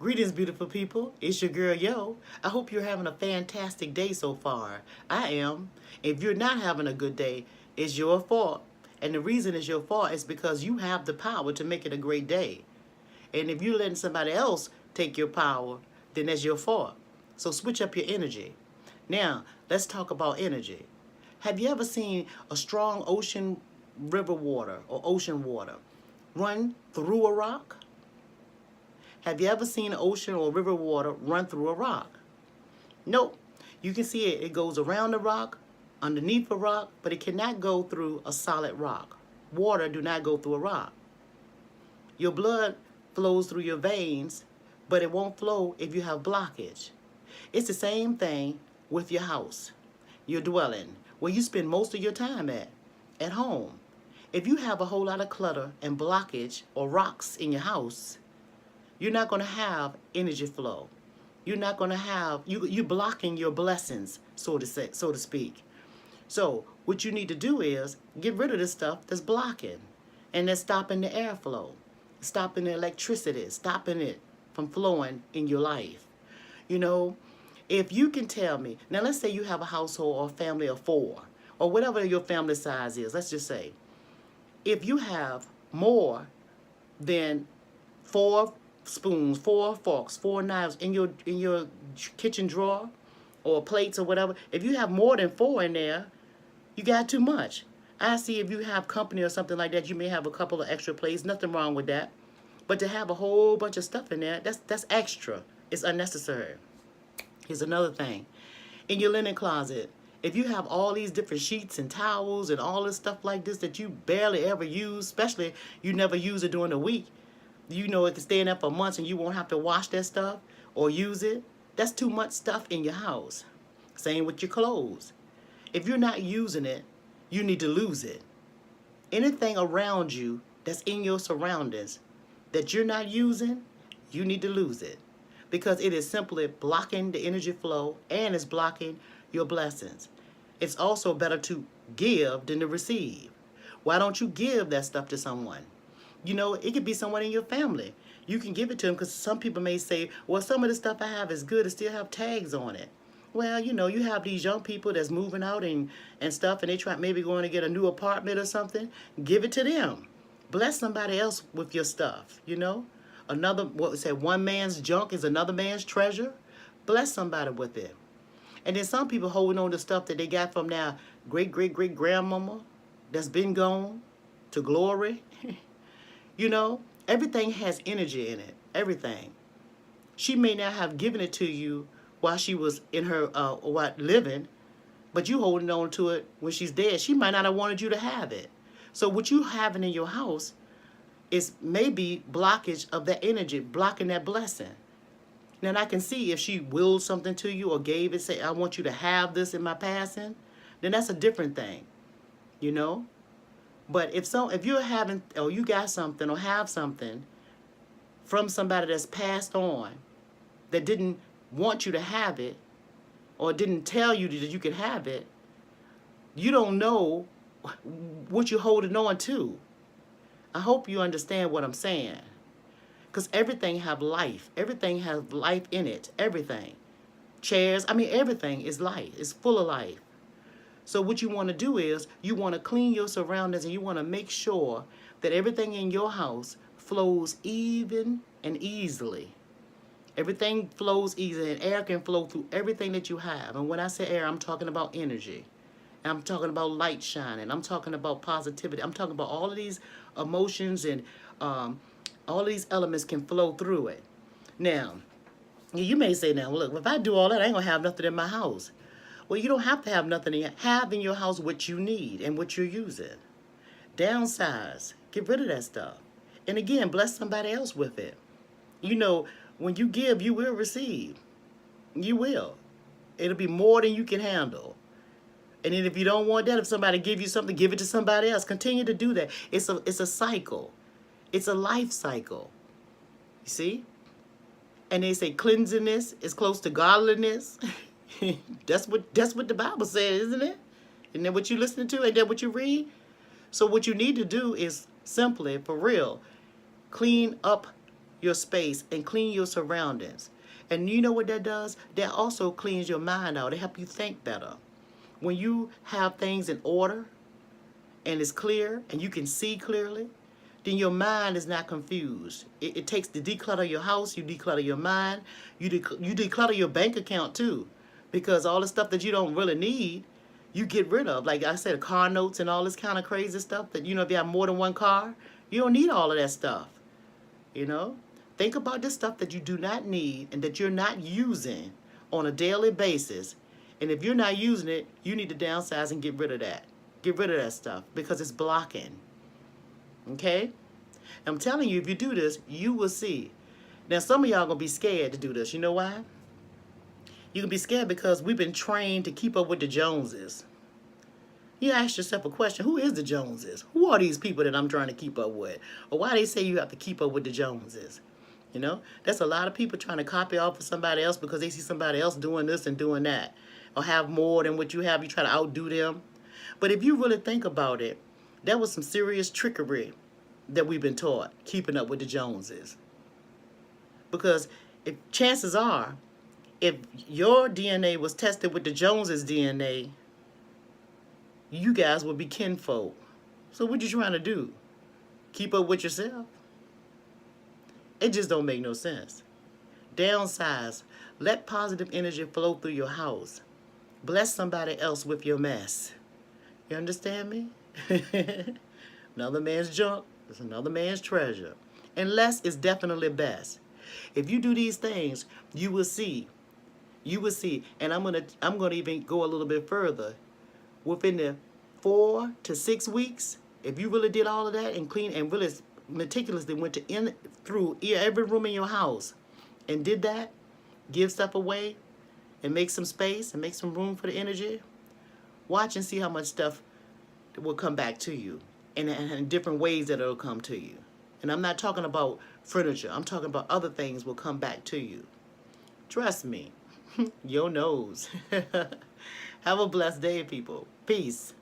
Greetings, beautiful people. It's your girl, Yo. I hope you're having a fantastic day so far. I am. If you're not having a good day, it's your fault. And the reason it's your fault is because you have the power to make it a great day. And if you're letting somebody else take your power, then that's your fault. So switch up your energy. Now, let's talk about energy. Have you ever seen a strong ocean river water or ocean water run through a rock? Have you ever seen ocean or river water run through a rock? Nope. You can see it. It goes around the rock, underneath a rock, but it cannot go through a solid rock. Water do not go through a rock. Your blood flows through your veins, but it won't flow if you have blockage. It's the same thing with your house, your dwelling, where you spend most of your time at home. If you have a whole lot of clutter and blockage or rocks in your house, you're not going to have energy flow. You're not going to have, you're blocking your blessings, so to speak. So what you need to do is get rid of the stuff that's blocking and that's stopping the airflow, stopping the electricity, stopping it from flowing in your life. You know, if you can tell me, now let's say you have a household or a family of 4 or whatever your family size is, let's just say, if you have more than 4 spoons, 4 forks, 4 knives in your kitchen drawer or plates or whatever, if you have more than 4 in there, you got too much. I see if you have company or something like that, you may have a couple of extra plates, nothing wrong with that. But to have a whole bunch of stuff in there, that's extra. It's unnecessary. Here's another thing. In your linen closet, if you have all these different sheets and towels and all this stuff like this that you barely ever use, especially you never use it during the week, you know it can stay in there for months and you won't have to wash that stuff or use it. That's too much stuff in your house. Same with your clothes. If you're not using it, you need to lose it. Anything around you that's in your surroundings that you're not using, you need to lose it. Because it is simply blocking the energy flow and it's blocking your blessings. It's also better to give than to receive. Why don't you give that stuff to someone? You know, it could be someone in your family. You can give it to them because some people may say, well, some of the stuff I have is good. It still have tags on it. Well, you know, you have these young people that's moving out and stuff, and they try maybe going to get a new apartment or something. Give it to them. Bless somebody else with your stuff, you know. Another, what we say, one man's junk is another man's treasure. Bless somebody with it. And then some people holding on to stuff that they got from their great-great-great-grandmama that's been gone to glory. You know, everything has energy in it. Everything. She may not have given it to you while she was in her living, but you holding on to it when she's dead. She might not have wanted you to have it. So what you having in your house is maybe blockage of that energy, blocking that blessing. Now I can see if she willed something to you or gave it, say, I want you to have this in my passing, then that's a different thing, you know? But if you're having, or you got something or have something from somebody that's passed on that didn't want you to have it or didn't tell you that you could have it, you don't know what you're holding on to. I hope you understand what I'm saying. Because everything have life. Everything has life in it. Everything. Chairs, I mean everything is life. It's full of life. So what you want to do is you want to clean your surroundings and you want to make sure that everything in your house flows even and easily. Everything flows easily and air can flow through everything that you have. And when I say air, I'm talking about energy. I'm talking about light shining. I'm talking about positivity. I'm talking about all of these emotions and all of these elements can flow through it. Now, you may say, now, look, if I do all that, I ain't going to have nothing in my house. Well, you don't have to have nothing have in your house what you need and what you're using. Downsize. Get rid of that stuff. And again, bless somebody else with it. You know, when you give, you will receive. You will. It'll be more than you can handle. And then if you don't want that, if somebody give you something, give it to somebody else. Continue to do that. It's a cycle. It's a life cycle. You see? And they say cleansiness is close to godliness. That's what the Bible says, isn't it? Isn't that what you listening to? Ain't that what you read? So what you need to do is simply, for real, clean up your space and clean your surroundings. And you know what that does? That also cleans your mind out. It helps you think better. When you have things in order and it's clear and you can see clearly, then your mind is not confused. It takes to declutter your house, you declutter your mind, you declutter your bank account too, because all the stuff that you don't really need, you get rid of. Like I said, car notes and all this kind of crazy stuff that, if you have more than one car, you don't need all of that stuff, Think about the stuff that you do not need and that you're not using on a daily basis. And if you're not using it, you need to downsize and get rid of that. Get rid of that stuff because it's blocking. Okay? I'm telling you, if you do this, you will see. Now, some of y'all going to be scared to do this. You know why? You can be scared because we've been trained to keep up with the Joneses. You ask yourself a question, who is the Joneses? Who are these people that I'm trying to keep up with? Or why they say you have to keep up with the Joneses? That's a lot of people trying to copy off of somebody else because they see somebody else doing this and doing that. Or have more than what you have. You try to outdo them. But if you really think about it, that was some serious trickery that we've been taught, keeping up with the Joneses. Because chances are, if your DNA was tested with the Joneses' DNA, you guys would be kinfolk. So what you trying to do? Keep up with yourself? It just don't make no sense. Downsize. Let positive energy flow through your house. Bless somebody else with your mess. You understand me? Another man's junk is another man's treasure. And less is definitely best. If you do these things, you will see. You will see. And I'm gonna even go a little bit further. Within the 4 to 6 weeks, if you really did all of that and clean and really meticulously went through every room in your house and did that, give stuff away and make some space and make some room for the energy, watch and see how much stuff will come back to you in different ways that it'll come to you. And I'm not talking about furniture. I'm talking about other things will come back to you. Trust me. Your nose. Have a blessed day, people. Peace.